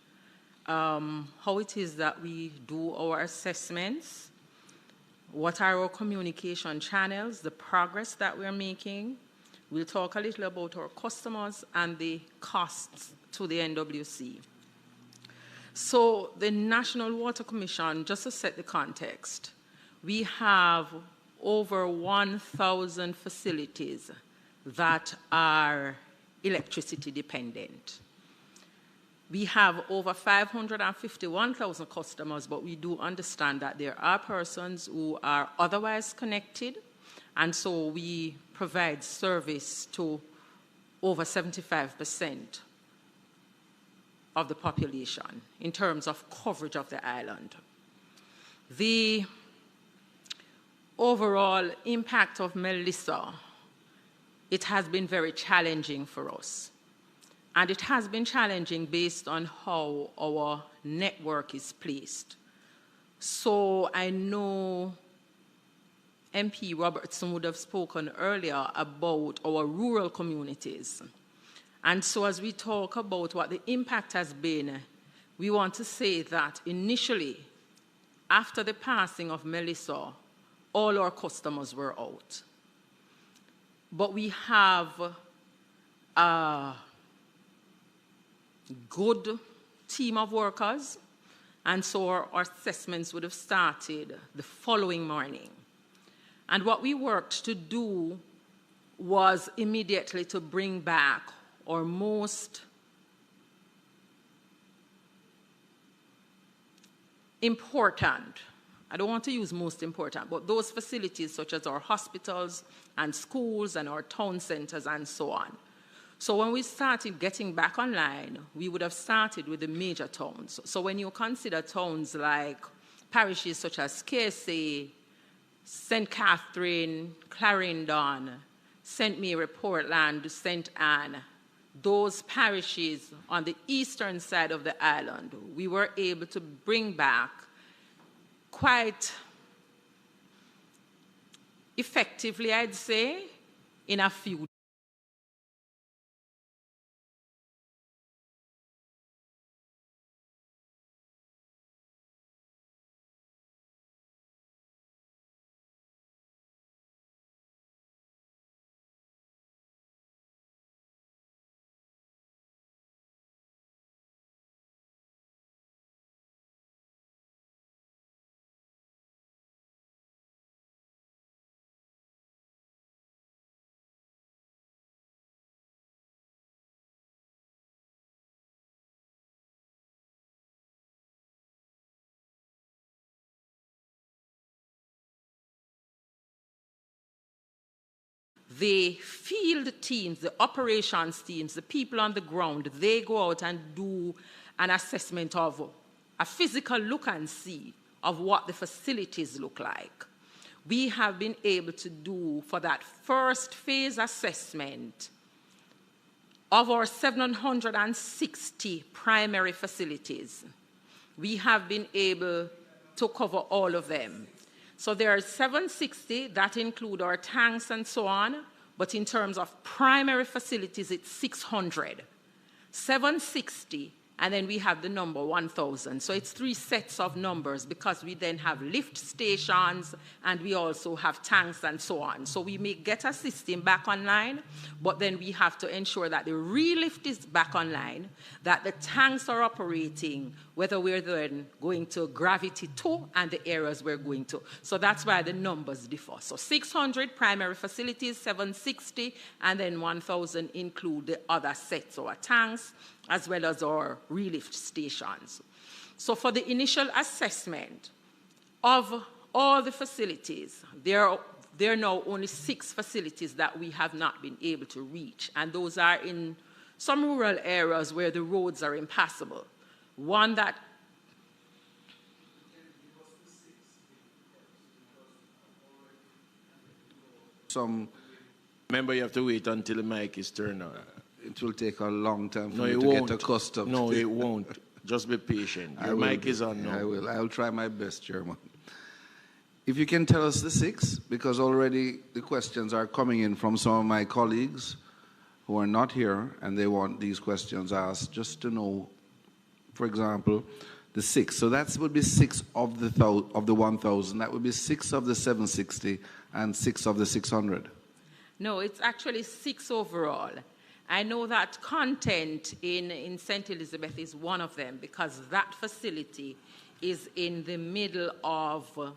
S11: how it is that we do our assessments, what are our communication channels, the progress that we're making. We'll talk a little about our customers and the costs to the NWC. So the National Water Commission, just to set the context, we have over 1,000 facilities that are electricity dependent. We have over 551,000 customers, but we do understand that there are persons who are otherwise connected, and so we provide service to over 75% of the population in terms of coverage of the island. The overall impact of Melissa, it has been very challenging for us. And it has been challenging based on how our network is placed. So I know MP Robertson would have spoken earlier about our rural communities. And so as we talk about what the impact has been, we want to say that initially, after the passing of Melissa, all our customers were out. But we have a good team of workers, and so our assessments would have started the following morning. And what we worked to do was immediately to bring back our most important, I don't want to use most important, but those facilities such as our hospitals and schools and our town centers and so on. So when we started getting back online, we would have started with the major towns. So when you consider towns like parishes such as Casey, St. Catherine, Clarendon, St. Mary, Portland, St. Anne, those parishes on the eastern side of the island, we were able to bring back quite effectively, I'd say, in a few. The field teams, the operations teams, the people on the ground, they go out and do an assessment of a physical look and see of what the facilities look like. We have been able to do, for that first phase assessment, of our 760 primary facilities, we have been able to cover all of them. So there are 760 that include our tanks and so on, but in terms of primary facilities, it's 600. 760, and then we have the number 1,000. So it's 3 sets of numbers because we then have lift stations and we also have tanks and so on. So we may get a system back online, but then we have to ensure that the relift is back online, that the tanks are operating, whether we're then going to Gravity 2 and the areas we're going to. So that's why the numbers differ. So 600 primary facilities, 760, and then 1,000 include the other sets, our tanks, as well as our relift stations. So for the initial assessment of all the facilities, there are now only 6 facilities that we have not been able to reach, and those are in some rural areas where the roads are impassable. One that
S7: Remember, you have to wait until the mic is turned on.
S3: It will take a long time for
S7: No,
S3: me
S7: it
S3: to
S7: won't.
S3: get accustomed.
S7: No, it won't. Just be patient. Your mic is on now.
S3: I will. I'll try my best, Chairman. If you can tell us the 6, because already the questions are coming in from some of my colleagues who are not here, and they want these questions asked, just to know, for example, the 6. So that would be 6 of the 1,000. That would be 6 of the 760 and 6 of the 600.
S11: No, it's actually 6 overall. I know that content in St. Elizabeth is one of them because that facility is in the middle of,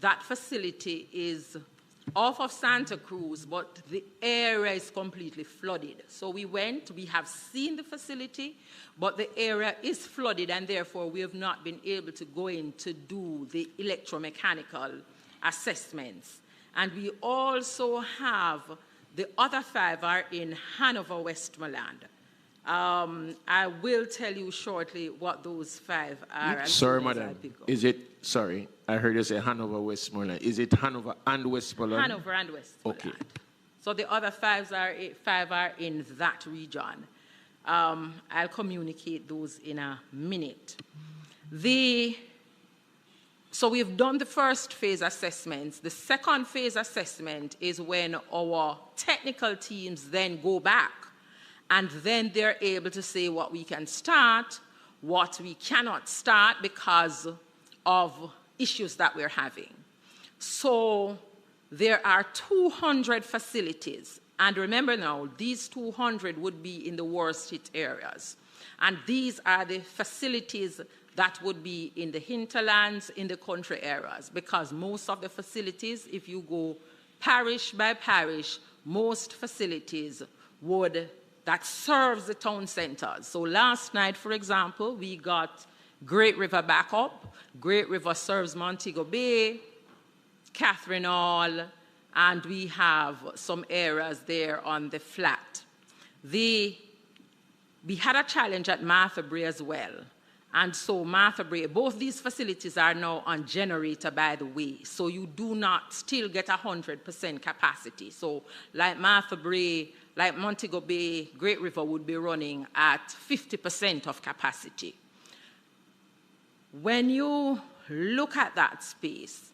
S11: that facility is off of Santa Cruz, but the area is completely flooded. So we have seen the facility, but the area is flooded, and therefore we have not been able to go in to do the electromechanical assessments. And we also have, the other 5 are in Hanover, Westmoreland. I will tell you shortly what those 5 are.
S7: Sorry, madam. Is it, sorry, I heard you say Hanover, Westmoreland. Is it Hanover and Westmoreland?
S11: Hanover and Westmoreland.
S7: Okay.
S11: So the other 5 are in that region. I'll communicate those in a minute. So we've done the first phase assessments. The second phase assessment is when our technical teams then go back, and then they're able to say what we can start, what we cannot start because of issues that we're having. So there are 200 facilities. And remember now, these 200 would be in the worst hit areas. And these are the facilities that would be in the hinterlands, in the country areas, because most of the facilities, if you go parish by parish, most facilities that serves the town centers. So last night, for example, we got Great River back up. Great River serves Montego Bay, Catherine Hall, and we have some areas there on the flat. We had a challenge at Martha Brae as well. And so Martha Brae, both these facilities are now on generator, by the way. So you do not still get 100% capacity. So like Martha Brae, like Montego Bay, Great River would be running at 50% of capacity. When you look at that space,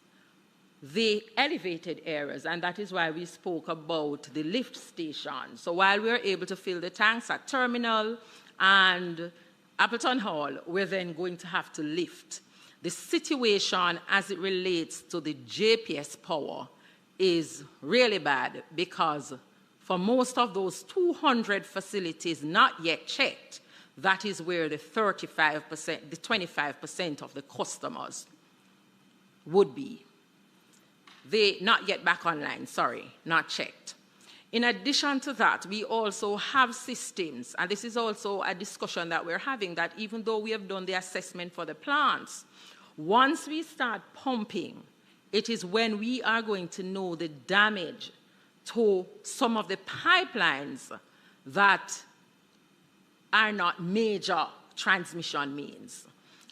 S11: the elevated areas, and that is why we spoke about the lift station. So while we're able to fill the tanks at Terminal and Appleton Hall, we're then going to have to lift. The situation as it relates to the JPS power is really bad because for most of those 200 facilities not yet checked, that is where the 35%, the 25% of the customers would be. They not yet back online, sorry, not checked. In addition to that, we also have systems, and this is also a discussion that we're having, that even though we have done the assessment for the plants, once we start pumping, it is when we are going to know the damage to some of the pipelines that are not major transmission means.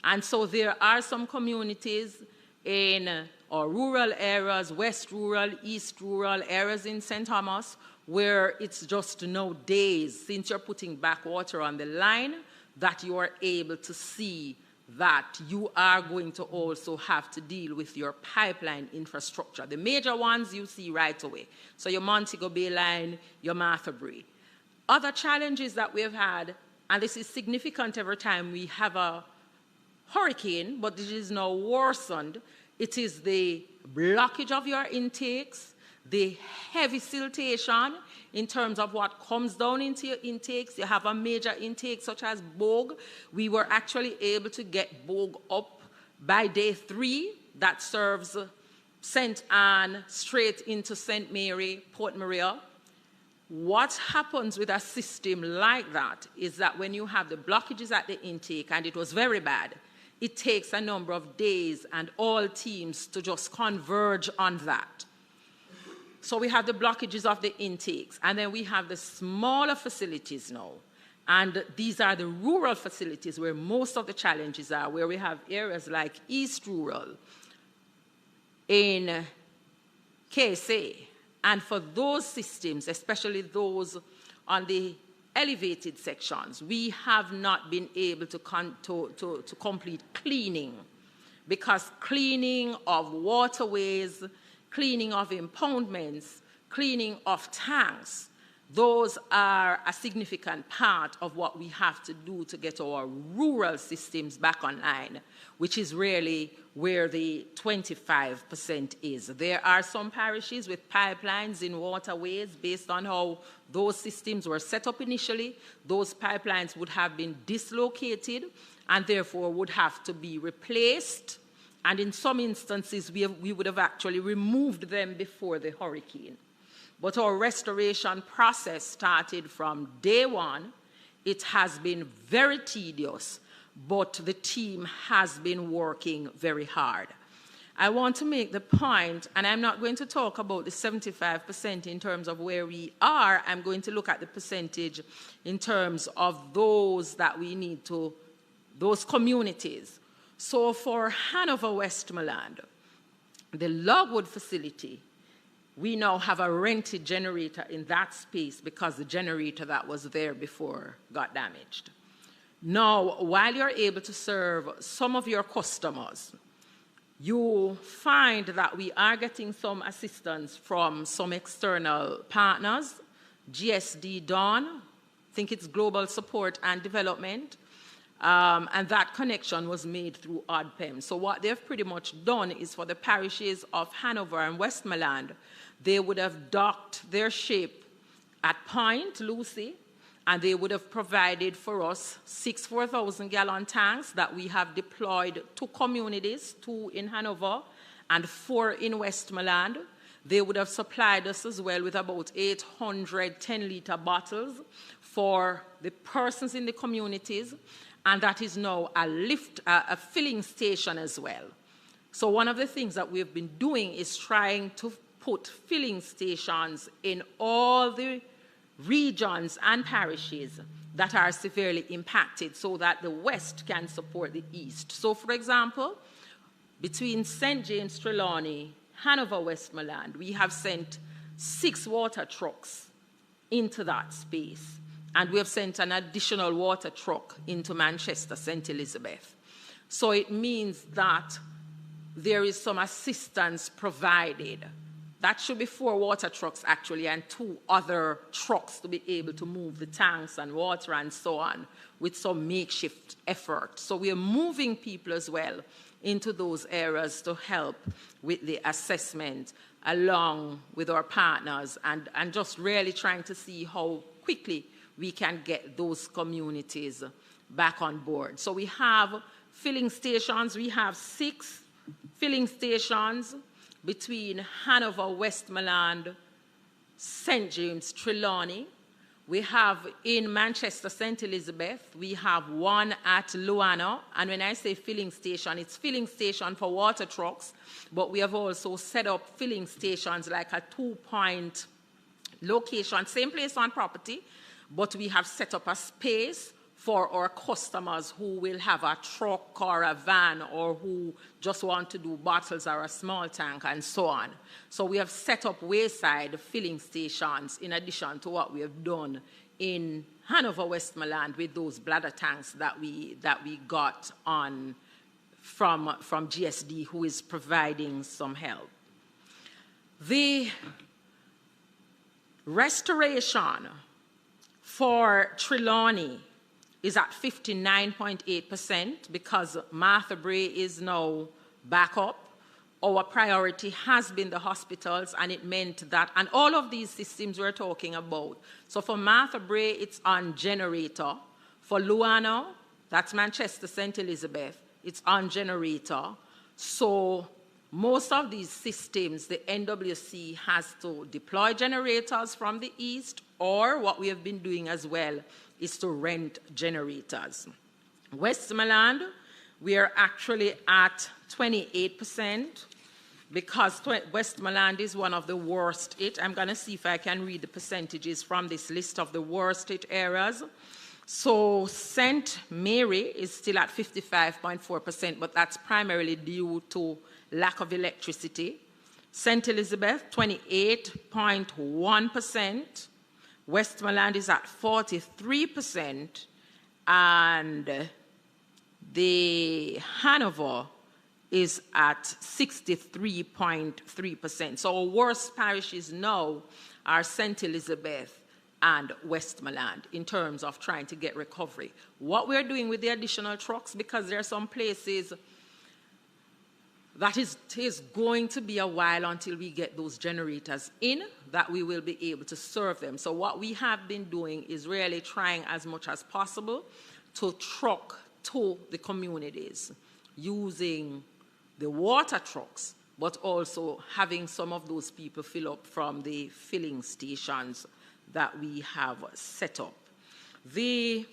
S11: And so there are some communities in our rural areas, west rural, east rural areas in St. Thomas, where it's just no days since you're putting back water on the line that you are able to see that you are going to also have to deal with your pipeline infrastructure. The major ones you see right away. So your Montego Bay line, your Martha Brae. Other challenges that we've had, and this is significant every time we have a hurricane, but it is now worsened, it is the blockage of your intakes, the heavy siltation in terms of what comes down into your intakes. You have a major intake such as Bogue. We were actually able to get Bogue up by day 3. That serves St. Anne straight into St. Mary, Port Maria. What happens with a system like that is that when you have the blockages at the intake, and it was very bad, it takes a number of days and all teams to just converge on that. So we have the blockages of the intakes, and then we have the smaller facilities now. And these are the rural facilities where most of the challenges are, where we have areas like East Rural in KSA. And for those systems, especially those on the elevated sections, we have not been able to complete cleaning, because cleaning of waterways, cleaning of impoundments, cleaning of tanks, those are a significant part of what we have to do to get our rural systems back online, which is really where the 25% is. There are some parishes with pipelines in waterways based on how those systems were set up initially. Those pipelines would have been dislocated and therefore would have to be replaced. And in some instances, we would have actually removed them before the hurricane. But our restoration process started from day one. It has been very tedious, but the team has been working very hard. I want to make the point, and I'm not going to talk about the 75% in terms of where we are. I'm going to look at the percentage in terms of those that we need to, those communities. So for Hanover Westmoreland, the Logwood facility, we now have a rented generator in that space because the generator that was there before got damaged. Now, while you're able to serve some of your customers, you find that we are getting some assistance from some external partners, GSD Dawn, I think it's Global Support and Development, and that connection was made through ODPEM. So what they've pretty much done is for the parishes of Hanover and Westmoreland, they would have docked their ship at Point Lucy, and they would have provided for us 6 4,000-gallon tanks that we have deployed to communities, 2 in Hanover and 4 in Westmoreland. They would have supplied us as well with about 800 10-liter bottles for the persons in the communities, and that is now a filling station as well. So one of the things that we've been doing is trying to put filling stations in all the regions and parishes that are severely impacted so that the West can support the East. So, for example, between St. James, Trelawney, Hanover, Westmoreland, we have sent 6 water trucks into that space. And we have sent an additional water truck into Manchester, St. Elizabeth. So it means that there is some assistance provided. That should be 4 water trucks actually, and 2 other trucks to be able to move the tanks and water and so on with some makeshift effort. So we are moving people as well into those areas to help with the assessment along with our partners and just really trying to see how quickly we can get those communities back on board. So we have filling stations. We have 6 filling stations between Hanover, Westmoreland, St. James, Trelawney. We have in Manchester, St. Elizabeth, we have 1 at Luano. And when I say filling station, it's filling station for water trucks, but we have also set up filling stations like a 2-point location, same place on property, but we have set up a space for our customers who will have a truck or a van or who just want to do bottles or a small tank and so on. So we have set up wayside filling stations in addition to what we have done in Hanover, Westmoreland with those bladder tanks that we got on from GSD, who is providing some help. The restoration for Trelawney is at 59.8% because Martha Bray is now back up. Our priority has been the hospitals, and it meant that, and all of these systems we're talking about. So for Martha Bray, it's on generator. For Luano, that's Manchester, St. Elizabeth, it's on generator. So most of these systems, the NWC has to deploy generators from the east, or what we have been doing as well is to rent generators. Westmoreland, we are actually at 28% because Westmoreland is one of the worst hit. I'm going to see if I can read the percentages from this list of the worst hit areas. So St. Mary is still at 55.4%, but that's primarily due to lack of electricity. St. Elizabeth, 28.1%. Westmoreland is at 43%, and the Hanover is at 63.3%. So our worst parishes now are St. Elizabeth and Westmoreland in terms of trying to get recovery. What we're doing with the additional trucks, because there are some places that is going to be a while until we get those generators in, that we will be able to serve them. So what we have been doing is really trying as much as possible to truck to the communities using the water trucks, but also having some of those people fill up from the filling stations that we have set up. The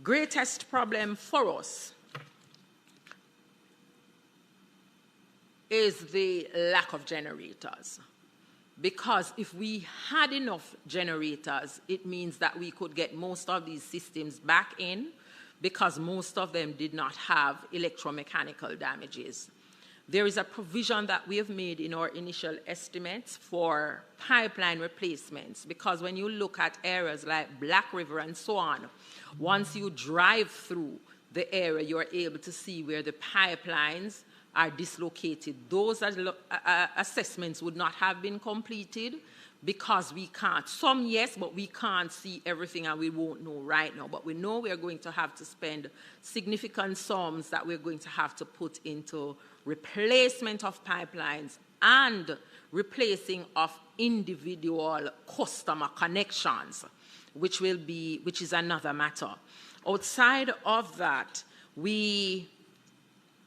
S11: greatest problem for us is the lack of generators. Because if we had enough generators, it means that we could get most of these systems back in, because most of them did not have electromechanical damages. There is a provision that we have made in our initial estimates for pipeline replacements, because when you look at areas like Black River and so on, once you drive through the area, you're able to see where the pipelines are dislocated. Those assessments would not have been completed because we can't. Some, yes, but we can't see everything and we won't know right now. But we know we're going to have to spend significant sums that we're going to have to put into replacement of pipelines and replacing of individual customer connections, which is another matter. Outside of that,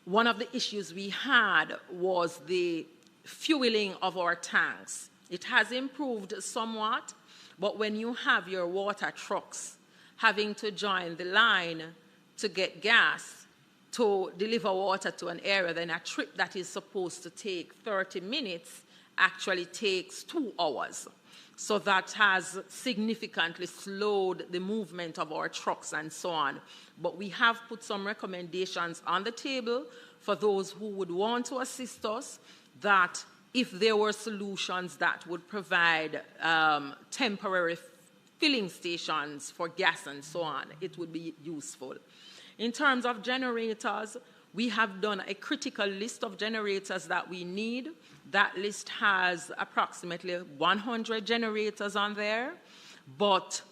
S11: one of the issues we had was the fueling of our tanks. It has improved somewhat, but when you have your water trucks having to join the line to get gas to deliver water to an area, then a trip that is supposed to take 30 minutes actually takes 2 hours. So that has significantly slowed the movement of our trucks and so on. But we have put some recommendations on the table for those who would want to assist us, that if there were solutions that would provide temporary filling stations for gas and so on, it would be useful. In terms of generators, We have done a critical list of generators that we need. That list has approximately 100 generators on there, but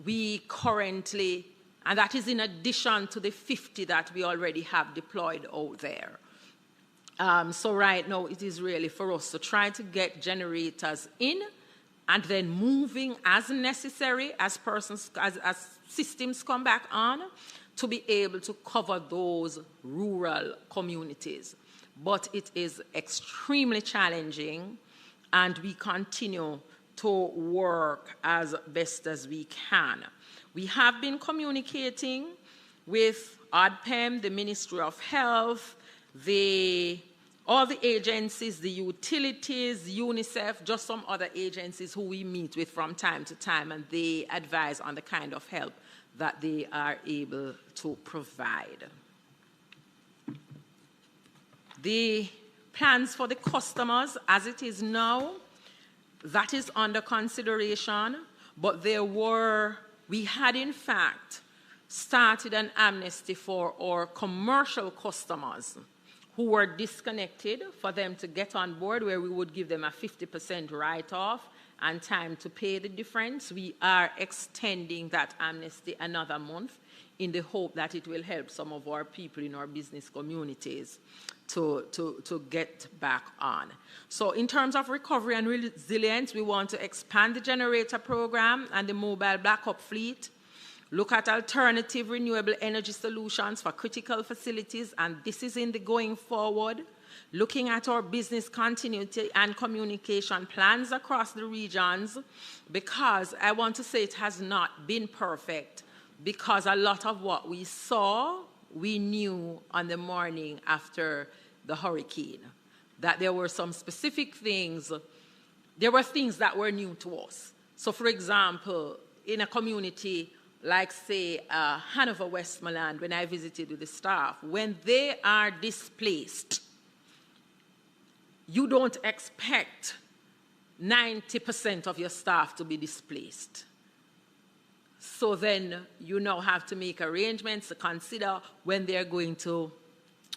S11: we currently, and that is in addition to the 50 that we already have deployed out there. So right now it is really for us to try to get generators in and then moving as necessary as systems come back on to be able to cover those rural communities. But it is extremely challenging, and we continue to work as best as we can. We have been communicating with ODPEM, the Ministry of Health, all the agencies, the utilities, UNICEF, just some other agencies who we meet with from time to time, and they advise on the kind of help that they are able to provide. The plans for the customers, as it is now, that is under consideration, but we had in fact started an amnesty for our commercial customers who were disconnected, for them to get on board, where we would give them a 50% write-off and time to pay the difference. We are extending that amnesty another month in the hope that it will help some of our people in our business communities to get back on. So in terms of recovery and resilience, we want to expand the generator program and the mobile backup fleet, look at alternative renewable energy solutions for critical facilities, and this is in the going forward. Looking at our business continuity and communication plans across the regions, because I want to say it has not been perfect, because a lot of what we saw, we knew on the morning after the hurricane, that there were some specific things, there were things that were new to us. So for example, in a community like, say, Hanover, Westmoreland, when I visited with the staff, when they are displaced, you don't expect 90% of your staff to be displaced. So then you now have to make arrangements to consider when they're going to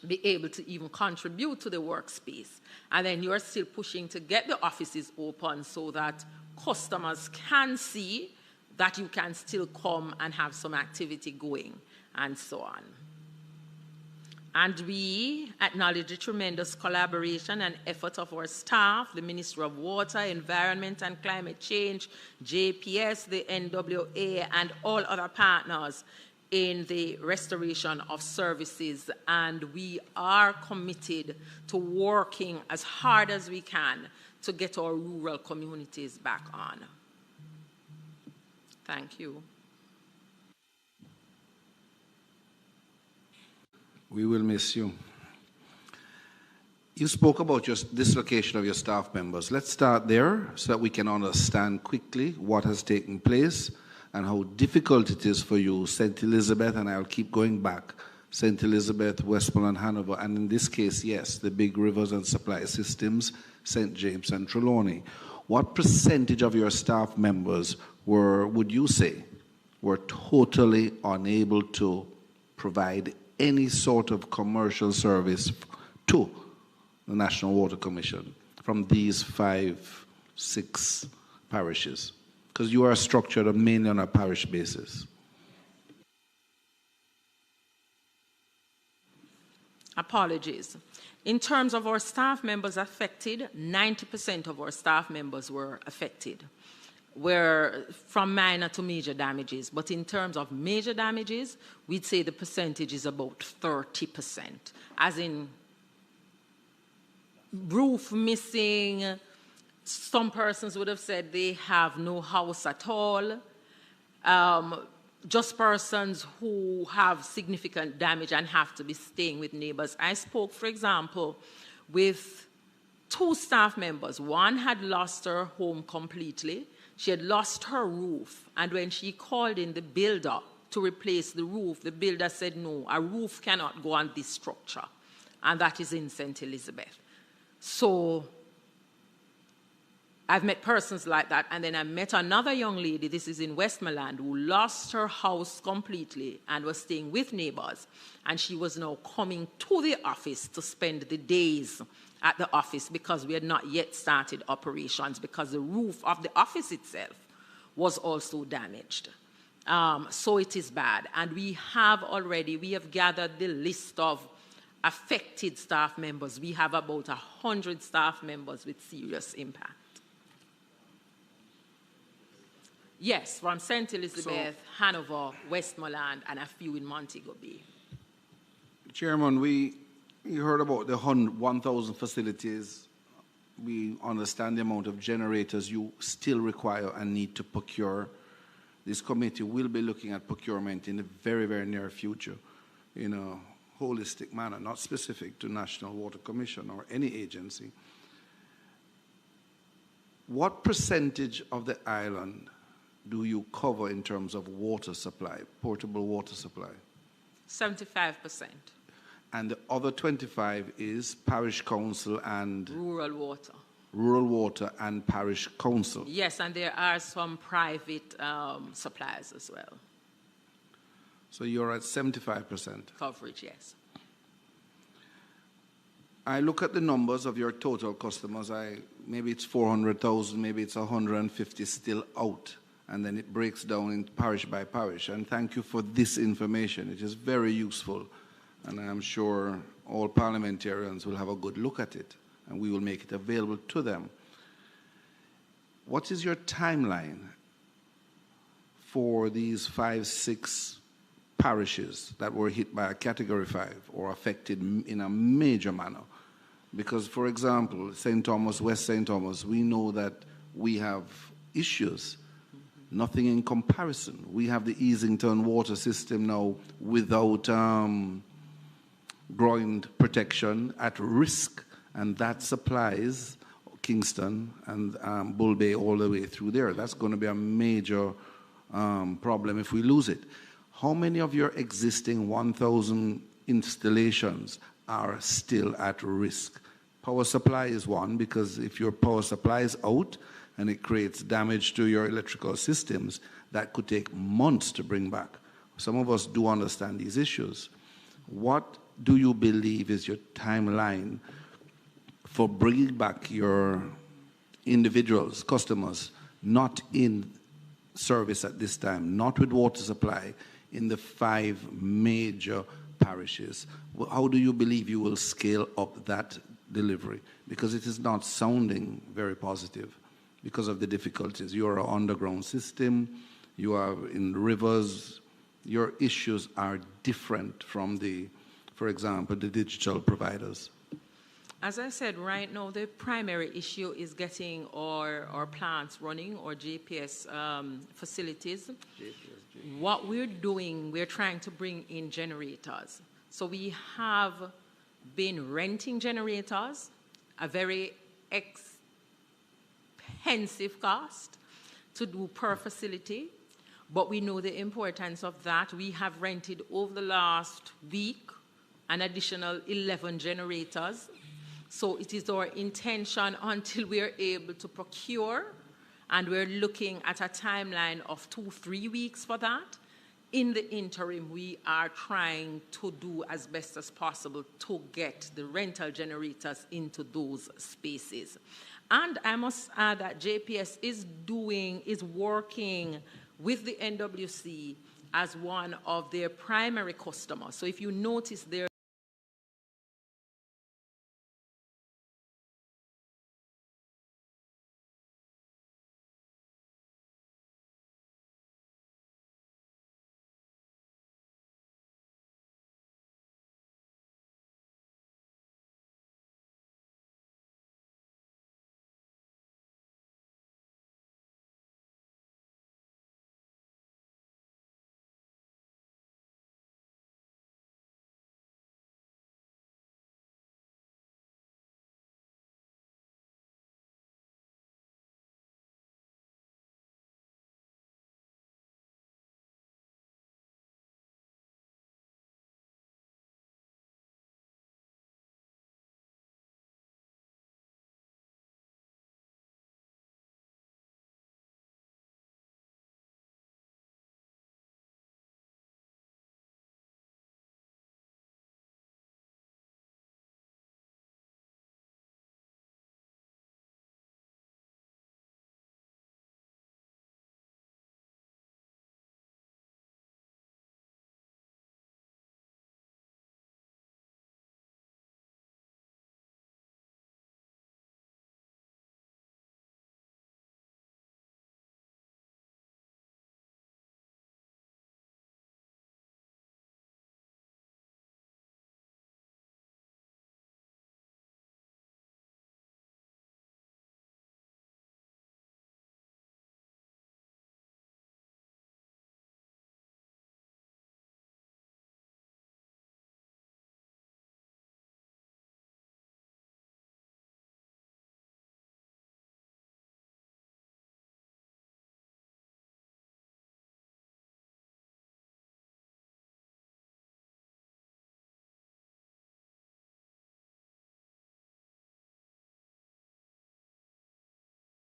S11: be able to even contribute to the workspace. And then you're still pushing to get the offices open so that customers can see that you can still come and have some activity going, and so on. And we acknowledge the tremendous collaboration and effort of our staff, the Ministry of Water, Environment and Climate Change, JPS, the NWA, and all other partners in the restoration of services. And we are committed to working as hard as we can to get our rural communities back on. Thank you.
S3: We will miss you. You spoke about your dislocation of your staff members. Let's start there so that we can understand quickly what has taken place and how difficult it is for you, St. Elizabeth, and I'll keep going back, St. Elizabeth, Westmoreland, Hanover, and in this case, yes, the big rivers and supply systems, St. James and Trelawney. What percentage of your staff members would you say, were totally unable to provide any sort of commercial service to the National Water Commission from these 5, 6 parishes? Because you are structured mainly on a parish basis.
S11: Apologies. In terms of our staff members affected, 90% of our staff members were affected, were from minor to major damages. But in terms of major damages, we'd say the percentage is about 30%, as in roof missing. Some persons would have said they have no house at all. Just persons who have significant damage and have to be staying with neighbors. I spoke, for example, with 2 staff members. One had lost her home completely. She had lost her roof, and when she called in the builder to replace the roof, the builder said, no, a roof cannot go on this structure, and that is in St. Elizabeth. So I've met persons like that, and then I met another young lady, this is in Westmoreland, who lost her house completely and was staying with neighbors, and she was now coming to the office to spend the days at the office because we had not yet started operations because the roof of the office itself was also damaged. So it is bad, and we have gathered the list of affected staff members. We have about 100 staff members with serious impact. Yes, from St. Elizabeth, Hanover, Westmoreland, and a few in Montego Bay.
S3: Chairman, we heard about the 1,000 facilities. We understand the amount of generators you still require and need to procure. This committee will be looking at procurement in the very, very near future in a holistic manner, not specific to National Water Commission or any agency. What percentage of the island do you cover in terms of water supply, portable water supply?
S11: 75%.
S3: And the other 25 is parish council and
S11: Rural water.
S3: rural water and parish council.
S11: Yes, and there are some private suppliers as well.
S3: So you're at 75%.
S11: Coverage, yes.
S3: I look at the numbers of your total customers. Maybe it's 400,000, maybe it's 150 still out. And then it breaks down in parish by parish. And thank you for this information. It is very useful. And I'm sure all parliamentarians will have a good look at it. And we will make it available to them. What is your timeline for these 5, 6 parishes that were hit by a Category 5 or affected in a major manner? Because, for example, St. Thomas, West St. Thomas, we know that we have issues. Nothing in comparison. We have the Easington water system now without ground protection at risk, and that supplies Kingston and Bull Bay all the way through there. That's going to be a major problem if we lose it. How many of your existing 1,000 installations are still at risk? Power supply is one, because if your power supply is out and it creates damage to your electrical systems, that could take months to bring back. Some of us do understand these issues. What do you believe is your timeline for bringing back your individuals, customers, not in service at this time, not with water supply, in the 5 major parishes? How do you believe you will scale up that delivery? Because it is not sounding very positive because of the difficulties. You are an underground system, you are in rivers, your issues are different from the, for example, the digital providers.
S11: As I said, right now, the primary issue is getting our plants running, or JPS facilities. What we're doing, we're trying to bring in generators. So we have been renting generators, a very expensive cost to do per facility, but we know the importance of that. We have rented over the last week an additional 11 generators. So it is our intention, until we are able to procure, and we're looking at a timeline of 2-3 weeks for that. In the interim, we are trying to do as best as possible to get the rental generators into those spaces. And I must add that JPS is working with the NWC as one of their primary customers. So if you notice there